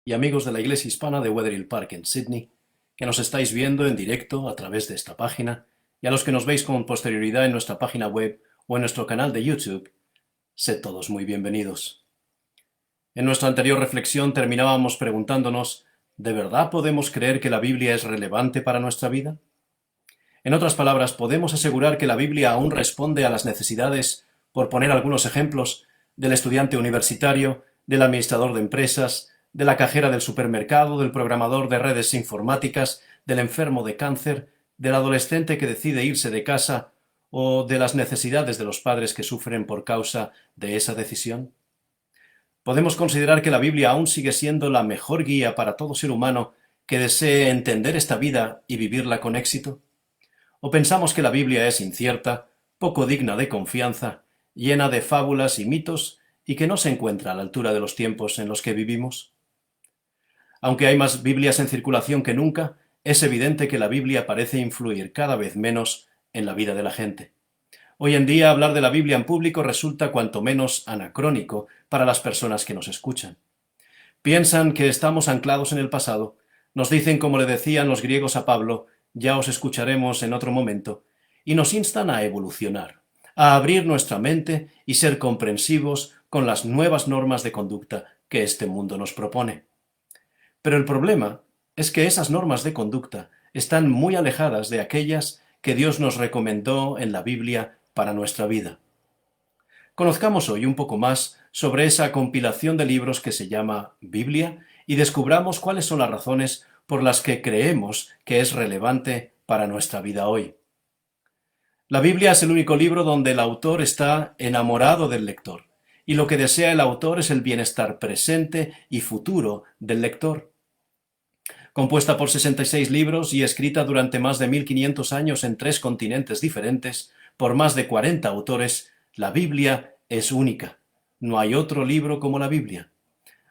Y amigos de la Iglesia Hispana de Wetherill Park en Sydney, que nos estáis viendo en directo a través de esta página, y a los que nos veis con posterioridad en nuestra página web o en nuestro canal de YouTube, sed todos muy bienvenidos. En nuestra anterior reflexión terminábamos preguntándonos, ¿de verdad podemos creer que la Biblia es relevante para nuestra vida? En otras palabras, ¿podemos asegurar que la Biblia aún responde a las necesidades, por poner algunos ejemplos, del estudiante universitario, del administrador de empresas, de la cajera del supermercado, del programador de redes informáticas, del enfermo de cáncer, del adolescente que decide irse de casa o de las necesidades de los padres que sufren por causa de esa decisión? ¿Podemos considerar que la Biblia aún sigue siendo la mejor guía para todo ser humano que desee entender esta vida y vivirla con éxito? ¿O pensamos que la Biblia es incierta, poco digna de confianza, llena de fábulas y mitos y que no se encuentra a la altura de los tiempos en los que vivimos? Aunque hay más Biblias en circulación que nunca, es evidente que la Biblia parece influir cada vez menos en la vida de la gente. Hoy en día hablar de la Biblia en público resulta cuanto menos anacrónico para las personas que nos escuchan. Piensan que estamos anclados en el pasado, nos dicen como le decían los griegos a Pablo, ya os escucharemos en otro momento, y nos instan a evolucionar, a abrir nuestra mente y ser comprensivos con las nuevas normas de conducta que este mundo nos propone. Pero el problema es que esas normas de conducta están muy alejadas de aquellas que Dios nos recomendó en la Biblia para nuestra vida. Conozcamos hoy un poco más sobre esa compilación de libros que se llama Biblia y descubramos cuáles son las razones por las que creemos que es relevante para nuestra vida hoy. La Biblia es el único libro donde el autor está enamorado del lector, y lo que desea el autor es el bienestar presente y futuro del lector. Compuesta por 66 libros y escrita durante más de 1500 años en 3 continentes diferentes, por más de 40 autores, la Biblia es única. No hay otro libro como la Biblia.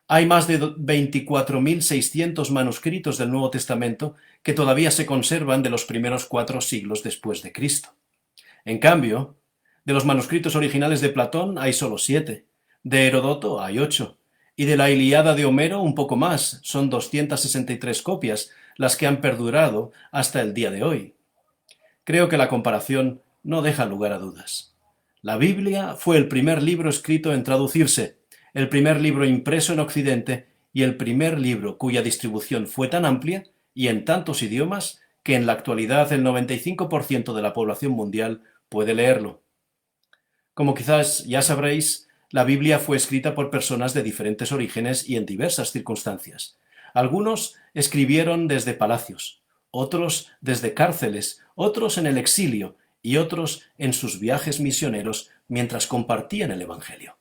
Hay más de 24.600 manuscritos del Nuevo Testamento que todavía se conservan de los primeros 4 siglos después de Cristo. En cambio, de los manuscritos originales de Platón hay solo 7, de Heródoto hay 8, y de la Ilíada de Homero un poco más, son 263 copias, las que han perdurado hasta el día de hoy. Creo que la comparación no deja lugar a dudas. La Biblia fue el primer libro escrito en traducirse, el primer libro impreso en Occidente y el primer libro cuya distribución fue tan amplia y en tantos idiomas que en la actualidad el 95% de la población mundial puede leerlo. Como quizás ya sabréis, la Biblia fue escrita por personas de diferentes orígenes y en diversas circunstancias. Algunos escribieron desde palacios, otros desde cárceles, otros en el exilio y otros en sus viajes misioneros mientras compartían el Evangelio.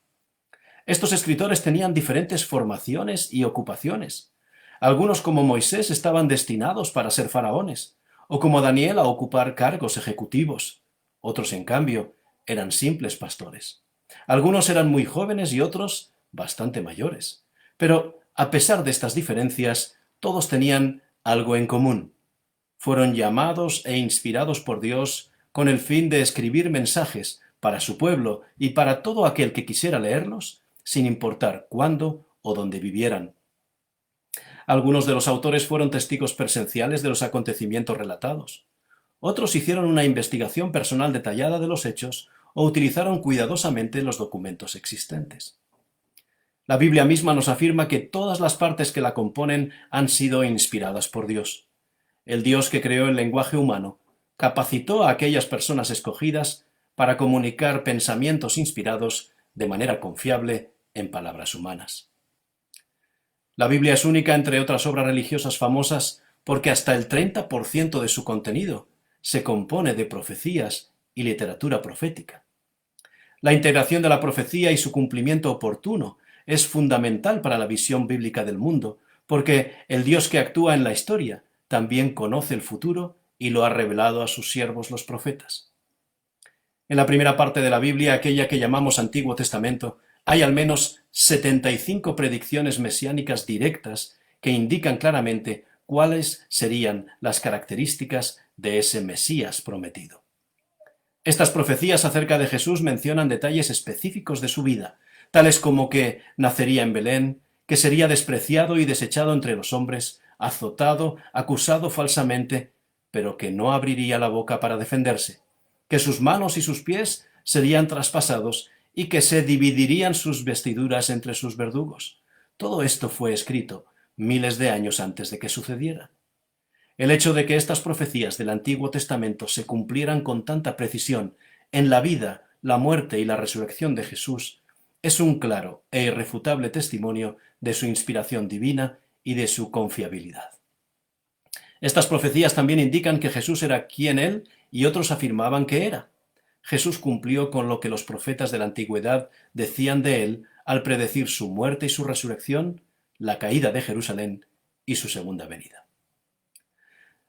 Estos escritores tenían diferentes formaciones y ocupaciones. Algunos, como Moisés, estaban destinados para ser faraones, o como Daniel a ocupar cargos ejecutivos. Otros, en cambio, eran simples pastores. Algunos eran muy jóvenes y otros bastante mayores. Pero, a pesar de estas diferencias, todos tenían algo en común. Fueron llamados e inspirados por Dios con el fin de escribir mensajes para su pueblo y para todo aquel que quisiera leerlos, sin importar cuándo o dónde vivieran. Algunos de los autores fueron testigos presenciales de los acontecimientos relatados. Otros hicieron una investigación personal detallada de los hechos o utilizaron cuidadosamente los documentos existentes. La Biblia misma nos afirma que todas las partes que la componen han sido inspiradas por Dios. El Dios que creó el lenguaje humano capacitó a aquellas personas escogidas para comunicar pensamientos inspirados de manera confiable en palabras humanas. La Biblia es única entre otras obras religiosas famosas porque hasta el 30% de su contenido se compone de profecías y literatura profética. La integración de la profecía y su cumplimiento oportuno es fundamental para la visión bíblica del mundo, porque el Dios que actúa en la historia también conoce el futuro y lo ha revelado a sus siervos los profetas. En la primera parte de la Biblia, aquella que llamamos Antiguo Testamento, hay al menos 75 predicciones mesiánicas directas que indican claramente cuáles serían las características de ese Mesías prometido. Estas profecías acerca de Jesús mencionan detalles específicos de su vida, tales como que nacería en Belén, que sería despreciado y desechado entre los hombres, azotado, acusado falsamente, pero que no abriría la boca para defenderse, que sus manos y sus pies serían traspasados y que se dividirían sus vestiduras entre sus verdugos. Todo esto fue escrito miles de años antes de que sucediera. El hecho de que estas profecías del Antiguo Testamento se cumplieran con tanta precisión en la vida, la muerte y la resurrección de Jesús es un claro e irrefutable testimonio de su inspiración divina y de su confiabilidad. Estas profecías también indican que Jesús era quien él y otros afirmaban que era. Jesús cumplió con lo que los profetas de la antigüedad decían de él al predecir su muerte y su resurrección, la caída de Jerusalén y su segunda venida.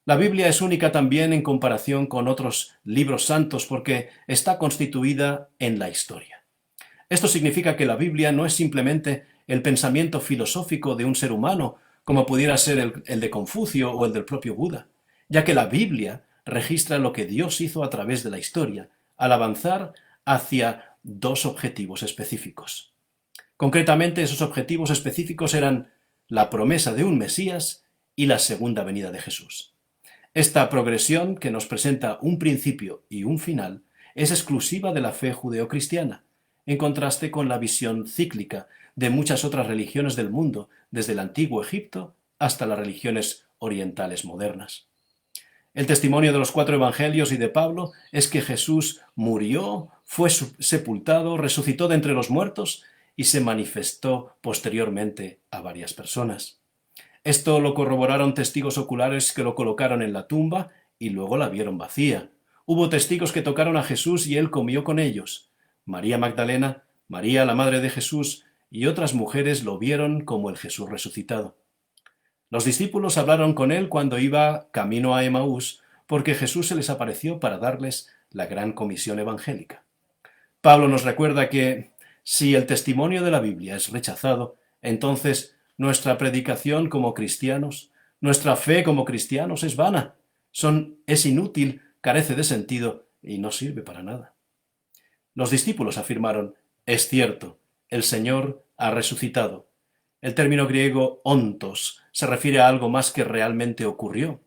La Biblia es única también en comparación con otros libros santos porque está constituida en la historia. Esto significa que la Biblia no es simplemente el pensamiento filosófico de un ser humano, como pudiera ser el de Confucio o el del propio Buda, ya que la Biblia registra lo que Dios hizo a través de la historia, al avanzar hacia dos objetivos específicos. Concretamente, esos objetivos específicos eran la promesa de un Mesías y la segunda venida de Jesús. Esta progresión, que nos presenta un principio y un final, es exclusiva de la fe judeocristiana, en contraste con la visión cíclica de muchas otras religiones del mundo, desde el antiguo Egipto hasta las religiones orientales modernas. El testimonio de los 4 evangelios y de Pablo es que Jesús murió, fue sepultado, resucitó de entre los muertos y se manifestó posteriormente a varias personas. Esto lo corroboraron testigos oculares que lo colocaron en la tumba y luego la vieron vacía. Hubo testigos que tocaron a Jesús y él comió con ellos. María Magdalena, María la madre de Jesús y otras mujeres lo vieron como el Jesús resucitado. Los discípulos hablaron con él cuando iba camino a Emaús, porque Jesús se les apareció para darles la gran comisión evangélica. Pablo nos recuerda que si el testimonio de la Biblia es rechazado, entonces nuestra predicación como cristianos, nuestra fe como cristianos es vana, es inútil, carece de sentido y no sirve para nada. Los discípulos afirmaron: es cierto, el Señor ha resucitado. El término griego ontos se refiere a algo más que realmente ocurrió.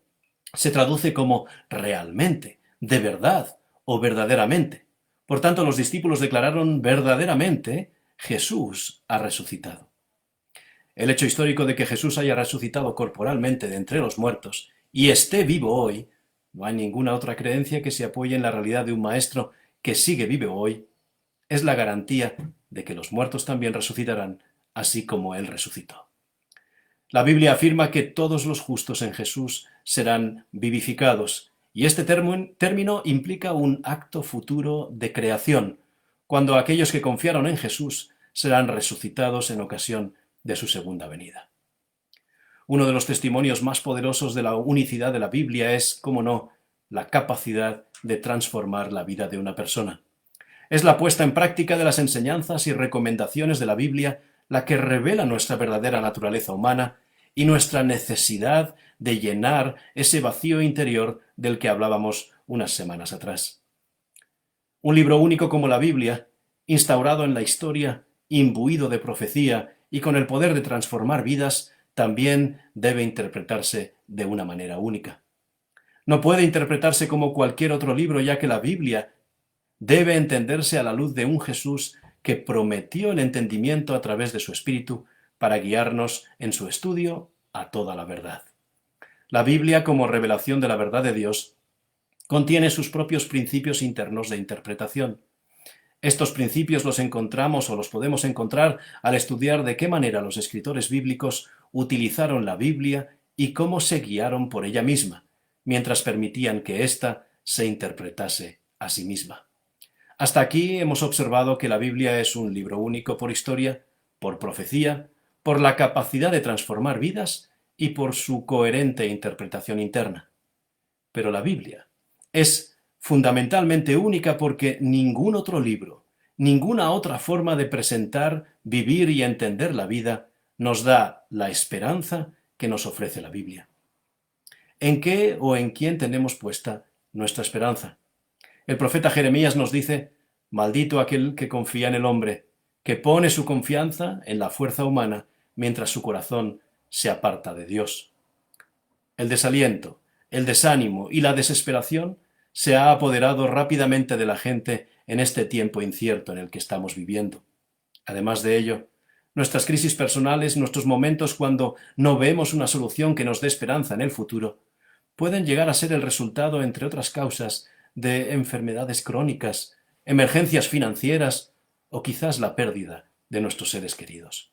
Se traduce como realmente, de verdad o verdaderamente. Por tanto, los discípulos declararon verdaderamente: Jesús ha resucitado. El hecho histórico de que Jesús haya resucitado corporalmente de entre los muertos y esté vivo hoy, no hay ninguna otra creencia que se apoye en la realidad de un maestro que sigue vivo hoy, es la garantía de que los muertos también resucitarán, así como Él resucitó. La Biblia afirma que todos los justos en Jesús serán vivificados, y este término implica un acto futuro de creación, cuando aquellos que confiaron en Jesús serán resucitados en ocasión de su segunda venida. Uno de los testimonios más poderosos de la unicidad de la Biblia es, cómo no, la capacidad de transformar la vida de una persona. Es la puesta en práctica de las enseñanzas y recomendaciones de la Biblia la que revela nuestra verdadera naturaleza humana y nuestra necesidad de llenar ese vacío interior del que hablábamos unas semanas atrás. Un libro único como la Biblia, instaurado en la historia, imbuido de profecía y con el poder de transformar vidas, también debe interpretarse de una manera única. No puede interpretarse como cualquier otro libro, ya que la Biblia debe entenderse a la luz de un Jesús que prometió el entendimiento a través de su Espíritu para guiarnos en su estudio a toda la verdad. La Biblia, como revelación de la verdad de Dios, contiene sus propios principios internos de interpretación. Estos principios los encontramos o los podemos encontrar al estudiar de qué manera los escritores bíblicos utilizaron la Biblia y cómo se guiaron por ella misma, mientras permitían que ésta se interpretase a sí misma. Hasta aquí hemos observado que la Biblia es un libro único por historia, por profecía, por la capacidad de transformar vidas y por su coherente interpretación interna. Pero la Biblia es fundamentalmente única porque ningún otro libro, ninguna otra forma de presentar, vivir y entender la vida nos da la esperanza que nos ofrece la Biblia. ¿En qué o en quién tenemos puesta nuestra esperanza? El profeta Jeremías nos dice: maldito aquel que confía en el hombre, que pone su confianza en la fuerza humana, mientras su corazón se aparta de Dios. El desaliento, el desánimo y la desesperación se ha apoderado rápidamente de la gente en este tiempo incierto en el que estamos viviendo. Además de ello, nuestras crisis personales, nuestros momentos cuando no vemos una solución que nos dé esperanza en el futuro, pueden llegar a ser el resultado, entre otras causas, de enfermedades crónicas, emergencias financieras o quizás la pérdida de nuestros seres queridos.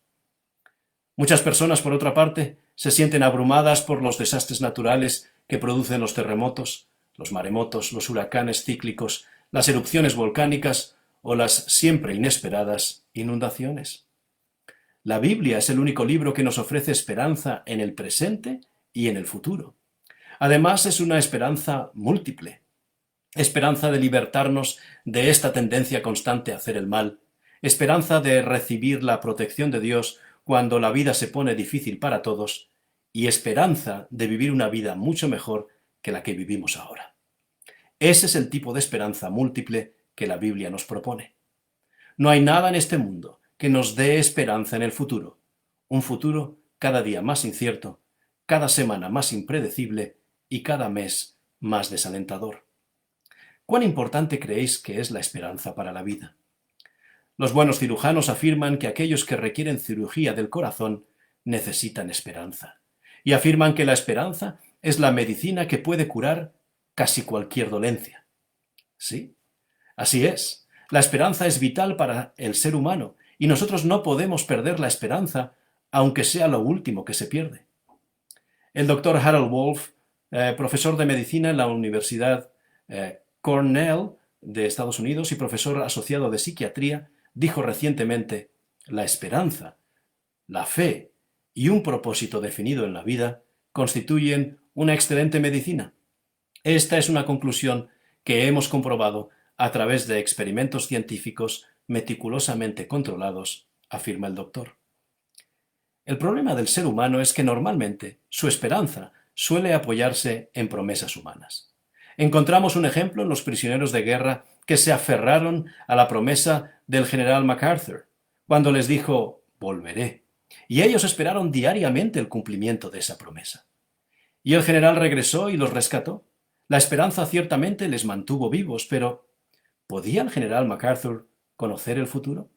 Muchas personas, por otra parte, se sienten abrumadas por los desastres naturales que producen los terremotos, los maremotos, los huracanes cíclicos, las erupciones volcánicas o las siempre inesperadas inundaciones. La Biblia es el único libro que nos ofrece esperanza en el presente y en el futuro. Además, es una esperanza múltiple. Esperanza de libertarnos de esta tendencia constante a hacer el mal. Esperanza de recibir la protección de Dios cuando la vida se pone difícil para todos. Y esperanza de vivir una vida mucho mejor que la que vivimos ahora. Ese es el tipo de esperanza múltiple que la Biblia nos propone. No hay nada en este mundo que nos dé esperanza en el futuro. Un futuro cada día más incierto, cada semana más impredecible y cada mes más desalentador. ¿Cuán importante creéis que es la esperanza para la vida? Los buenos cirujanos afirman que aquellos que requieren cirugía del corazón necesitan esperanza, y afirman que la esperanza es la medicina que puede curar casi cualquier dolencia. Sí, así es. La esperanza es vital para el ser humano, y nosotros no podemos perder la esperanza, aunque sea lo último que se pierde. El doctor Harold Wolf, profesor de medicina en la Universidad Cornell de Estados Unidos y profesor asociado de psiquiatría, dijo recientemente: la esperanza, la fe y un propósito definido en la vida constituyen una excelente medicina. Esta es una conclusión que hemos comprobado a través de experimentos científicos meticulosamente controlados, afirma el doctor. El problema del ser humano es que normalmente su esperanza suele apoyarse en promesas humanas. Encontramos un ejemplo en los prisioneros de guerra que se aferraron a la promesa del general MacArthur, cuando les dijo: volveré, y ellos esperaron diariamente el cumplimiento de esa promesa. Y el general regresó y los rescató. La esperanza ciertamente les mantuvo vivos, pero ¿podía el general MacArthur conocer el futuro?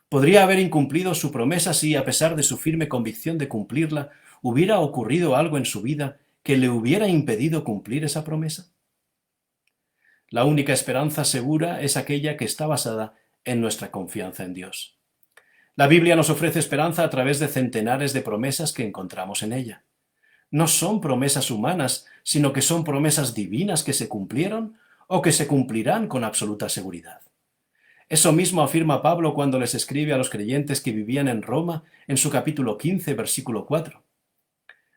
¿Podría haber incumplido su promesa si, a pesar de su firme convicción de cumplirla, hubiera ocurrido algo en su vida que le hubiera impedido cumplir esa promesa? La única esperanza segura es aquella que está basada en nuestra confianza en Dios. La Biblia nos ofrece esperanza a través de centenares de promesas que encontramos en ella. No son promesas humanas, sino que son promesas divinas que se cumplieron o que se cumplirán con absoluta seguridad. Eso mismo afirma Pablo cuando les escribe a los creyentes que vivían en Roma en su capítulo 15, versículo 4.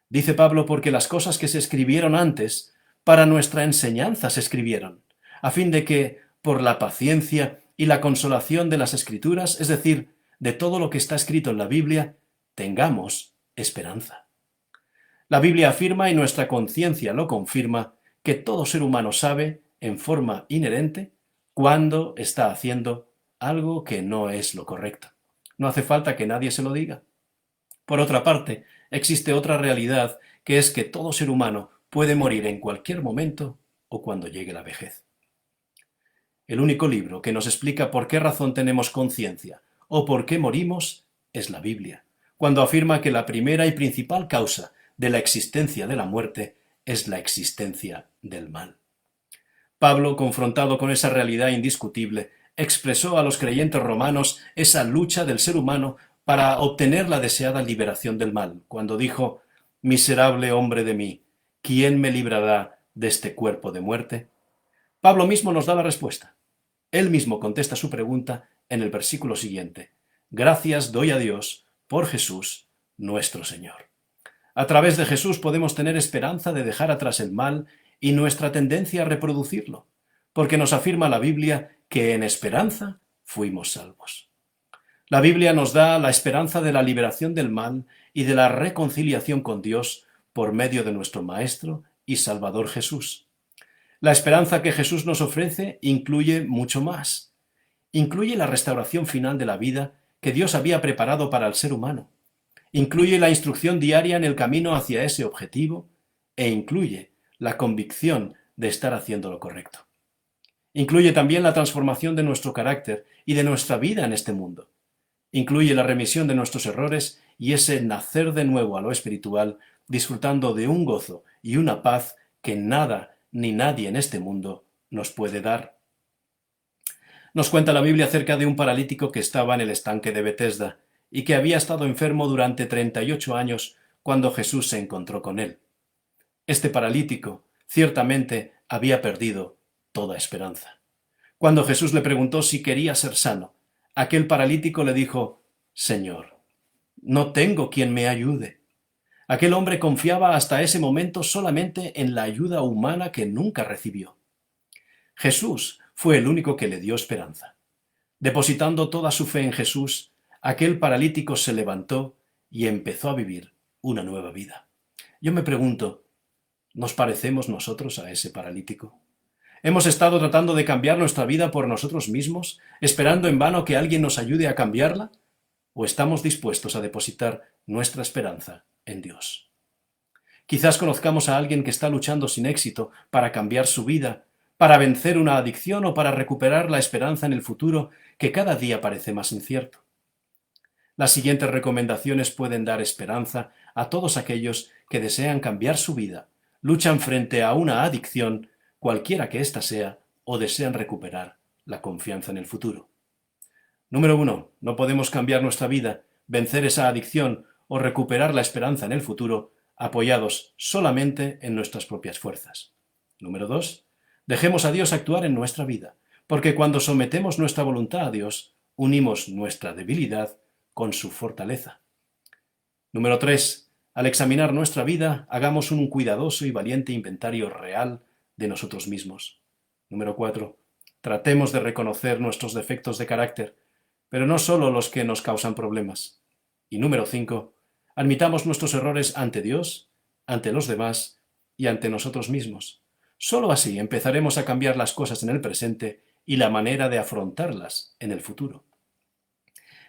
Dice Pablo: porque las cosas que se escribieron antes, para nuestra enseñanza se escribieron, a fin de que, por la paciencia y la consolación de las Escrituras, es decir, de todo lo que está escrito en la Biblia, tengamos esperanza. La Biblia afirma, y nuestra conciencia lo confirma, que todo ser humano sabe, en forma inherente, cuándo está haciendo algo que no es lo correcto. No hace falta que nadie se lo diga. Por otra parte, existe otra realidad, que es que todo ser humano puede morir en cualquier momento o cuando llegue la vejez. El único libro que nos explica por qué razón tenemos conciencia o por qué morimos es la Biblia, cuando afirma que la primera y principal causa de la existencia de la muerte es la existencia del mal. Pablo, confrontado con esa realidad indiscutible, expresó a los creyentes romanos esa lucha del ser humano para obtener la deseada liberación del mal, cuando dijo: «Miserable hombre de mí, ¿quién me librará de este cuerpo de muerte?». Pablo mismo nos da la respuesta. Él mismo contesta su pregunta en el versículo siguiente: «Gracias doy a Dios por Jesús, nuestro Señor». A través de Jesús podemos tener esperanza de dejar atrás el mal y nuestra tendencia a reproducirlo, porque nos afirma la Biblia que en esperanza fuimos salvos. La Biblia nos da la esperanza de la liberación del mal y de la reconciliación con Dios por medio de nuestro Maestro y Salvador Jesús. La esperanza que Jesús nos ofrece incluye mucho más. Incluye la restauración final de la vida que Dios había preparado para el ser humano. Incluye la instrucción diaria en el camino hacia ese objetivo e incluye la convicción de estar haciendo lo correcto. Incluye también la transformación de nuestro carácter y de nuestra vida en este mundo. Incluye la remisión de nuestros errores y ese nacer de nuevo a lo espiritual, disfrutando de un gozo y una paz que nada ni nadie en este mundo nos puede dar. Nos cuenta la Biblia acerca de un paralítico que estaba en el estanque de Betesda y que había estado enfermo durante 38 años cuando Jesús se encontró con él. Este paralítico ciertamente había perdido toda esperanza. Cuando Jesús le preguntó si quería ser sano, aquel paralítico le dijo: «Señor, no tengo quien me ayude». Aquel hombre confiaba hasta ese momento solamente en la ayuda humana que nunca recibió. Jesús fue el único que le dio esperanza. Depositando toda su fe en Jesús, aquel paralítico se levantó y empezó a vivir una nueva vida. Yo me pregunto, ¿nos parecemos nosotros a ese paralítico? ¿Hemos estado tratando de cambiar nuestra vida por nosotros mismos, esperando en vano que alguien nos ayude a cambiarla? ¿O estamos dispuestos a depositar nuestra esperanza en Dios? Quizás conozcamos a alguien que está luchando sin éxito para cambiar su vida, para vencer una adicción o para recuperar la esperanza en el futuro que cada día parece más incierto. Las siguientes recomendaciones pueden dar esperanza a todos aquellos que desean cambiar su vida, luchan frente a una adicción, cualquiera que ésta sea, o desean recuperar la confianza en el futuro. Número 1. No podemos cambiar nuestra vida, vencer esa adicción o recuperar la esperanza en el futuro apoyados solamente en nuestras propias fuerzas. Número 2. Dejemos a Dios actuar en nuestra vida, porque cuando sometemos nuestra voluntad a Dios, unimos nuestra debilidad con su fortaleza. Número 3. Al examinar nuestra vida, hagamos un cuidadoso y valiente inventario real de nosotros mismos. Número 4. Tratemos de reconocer nuestros defectos de carácter, pero no solo los que nos causan problemas. Y número 5. Admitamos nuestros errores ante Dios, ante los demás y ante nosotros mismos. Solo así empezaremos a cambiar las cosas en el presente y la manera de afrontarlas en el futuro.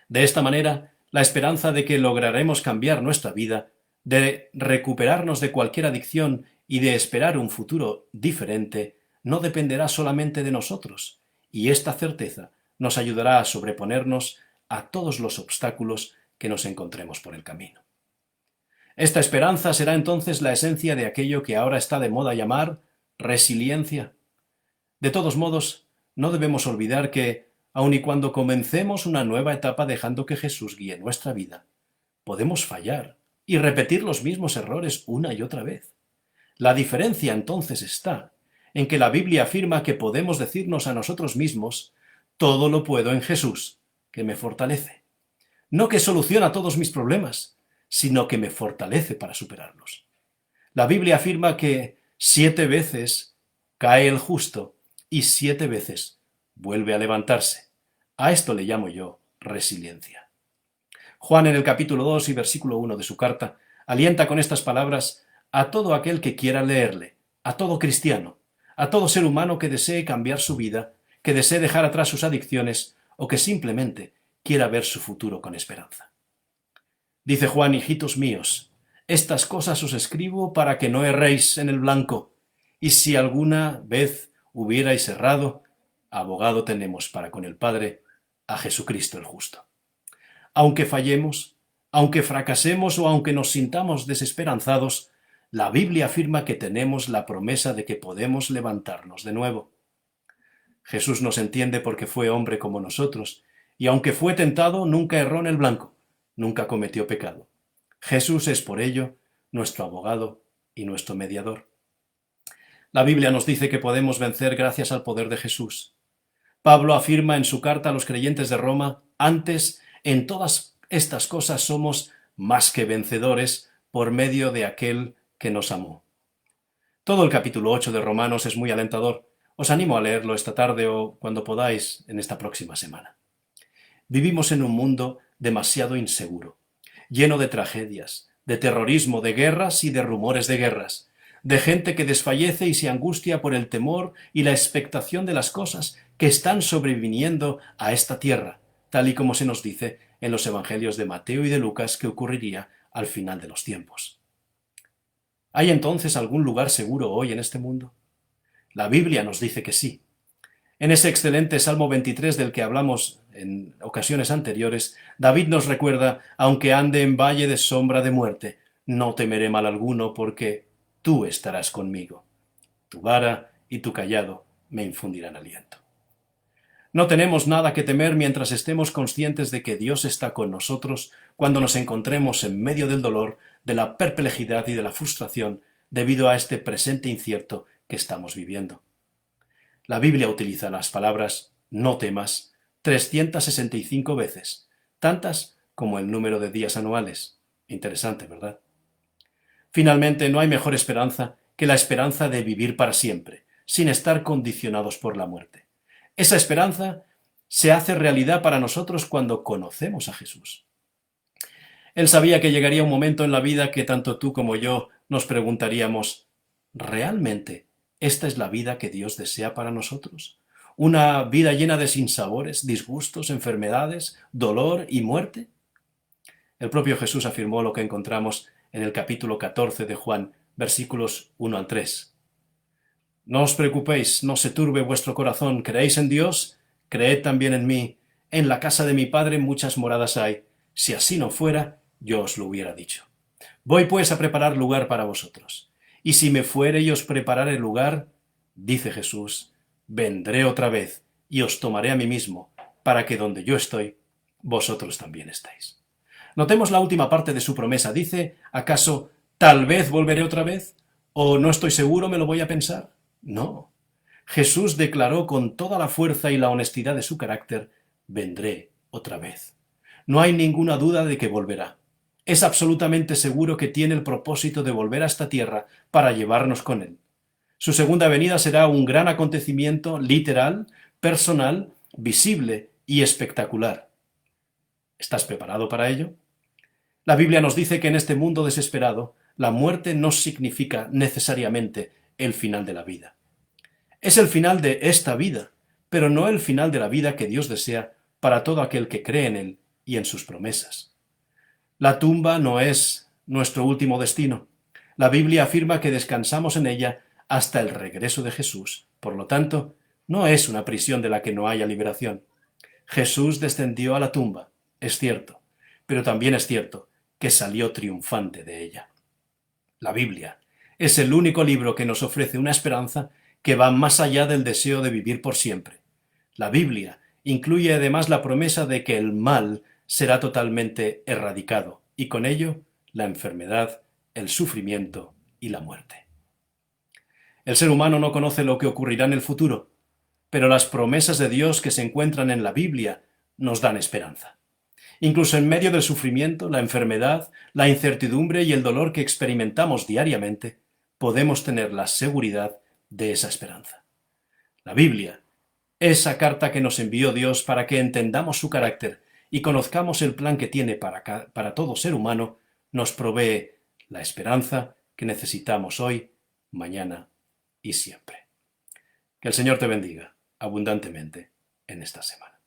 De esta manera, la esperanza de que lograremos cambiar nuestra vida, de recuperarnos de cualquier adicción y de esperar un futuro diferente, no dependerá solamente de nosotros, y esta certeza nos ayudará a sobreponernos a todos los obstáculos que nos encontremos por el camino. Esta esperanza será entonces la esencia de aquello que ahora está de moda llamar resiliencia. De todos modos, no debemos olvidar que, aun y cuando comencemos una nueva etapa dejando que Jesús guíe nuestra vida, podemos fallar y repetir los mismos errores una y otra vez. La diferencia entonces está en que la Biblia afirma que podemos decirnos a nosotros mismos: todo lo puedo en Jesús, que me fortalece. No que soluciona todos mis problemas, sino que me fortalece para superarlos. La Biblia afirma que 7 veces cae el justo y 7 veces vuelve a levantarse. A esto le llamo yo resiliencia. Juan, en el capítulo 2 y versículo 1 de su carta, alienta con estas palabras a todo aquel que quiera leerle, a todo cristiano, a todo ser humano que desee cambiar su vida, que desee dejar atrás sus adicciones o que simplemente quiera ver su futuro con esperanza. Dice Juan: hijitos míos, estas cosas os escribo para que no erréis en el blanco, y si alguna vez hubierais errado, abogado tenemos para con el Padre, a Jesucristo el justo. Aunque fallemos, aunque fracasemos o aunque nos sintamos desesperanzados, la Biblia afirma que tenemos la promesa de que podemos levantarnos de nuevo. Jesús nos entiende porque fue hombre como nosotros, y aunque fue tentado, nunca erró en el blanco, nunca cometió pecado. Jesús es por ello nuestro abogado y nuestro mediador. La Biblia nos dice que podemos vencer gracias al poder de Jesús. Pablo afirma en su carta a los creyentes de Roma: antes, en todas estas cosas somos más que vencedores por medio de aquel que nos amó. Todo el capítulo 8 de Romanos es muy alentador. Os animo a leerlo esta tarde o cuando podáis en esta próxima semana. Vivimos en un mundo demasiado inseguro, lleno de tragedias, de terrorismo, de guerras y de rumores de guerras, de gente que desfallece y se angustia por el temor y la expectación de las cosas que están sobreviniendo a esta tierra, tal y como se nos dice en los evangelios de Mateo y de Lucas que ocurriría al final de los tiempos. ¿Hay entonces algún lugar seguro hoy en este mundo? La Biblia nos dice que sí. En ese excelente Salmo 23 del que hablamos en ocasiones anteriores, David nos recuerda: aunque ande en valle de sombra de muerte, no temeré mal alguno, porque tú estarás conmigo. Tu vara y tu cayado me infundirán aliento. No tenemos nada que temer mientras estemos conscientes de que Dios está con nosotros cuando nos encontremos en medio del dolor, de la perplejidad y de la frustración debido a este presente incierto que estamos viviendo. La Biblia utiliza las palabras «no temas» 365 veces, tantas como el número de días anuales. Interesante, ¿verdad? Finalmente, no hay mejor esperanza que la esperanza de vivir para siempre, sin estar condicionados por la muerte. Esa esperanza se hace realidad para nosotros cuando conocemos a Jesús. Él sabía que llegaría un momento en la vida que tanto tú como yo nos preguntaríamos: ¿realmente esta es la vida que Dios desea para nosotros? ¿Una vida llena de sinsabores, disgustos, enfermedades, dolor y muerte? El propio Jesús afirmó lo que encontramos en el capítulo 14 de Juan, versículos 1 al 3. No os preocupéis, no se turbe vuestro corazón. ¿Creéis en Dios? Creed también en mí. En la casa de mi Padre muchas moradas hay. Si así no fuera, yo os lo hubiera dicho. Voy pues a preparar lugar para vosotros. Y si me fuere y os preparare lugar, dice Jesús, vendré otra vez y os tomaré a mí mismo, para que donde yo estoy, vosotros también estéis. Notemos la última parte de su promesa. Dice: ¿acaso tal vez volveré otra vez? ¿O no estoy seguro, me lo voy a pensar? No. Jesús declaró con toda la fuerza y la honestidad de su carácter: vendré otra vez. No hay ninguna duda de que volverá. Es absolutamente seguro que tiene el propósito de volver a esta tierra para llevarnos con él. Su segunda venida será un gran acontecimiento literal, personal, visible y espectacular. ¿Estás preparado para ello? La Biblia nos dice que en este mundo desesperado, la muerte no significa necesariamente el final de la vida. Es el final de esta vida, pero no el final de la vida que Dios desea para todo aquel que cree en Él y en sus promesas. La tumba no es nuestro último destino. La Biblia afirma que descansamos en ella hasta el regreso de Jesús. Por lo tanto, no es una prisión de la que no haya liberación. Jesús descendió a la tumba, es cierto, pero también es cierto que salió triunfante de ella. La Biblia es el único libro que nos ofrece una esperanza que va más allá del deseo de vivir por siempre. La Biblia incluye además la promesa de que el mal será totalmente erradicado y con ello la enfermedad, el sufrimiento y la muerte. El ser humano no conoce lo que ocurrirá en el futuro, pero las promesas de Dios que se encuentran en la Biblia nos dan esperanza. Incluso en medio del sufrimiento, la enfermedad, la incertidumbre y el dolor que experimentamos diariamente, podemos tener la seguridad de esa esperanza. La Biblia, esa carta que nos envió Dios para que entendamos su carácter y conozcamos el plan que tiene para todo ser humano, nos provee la esperanza que necesitamos hoy, mañana y siempre. Que el Señor te bendiga abundantemente en esta semana.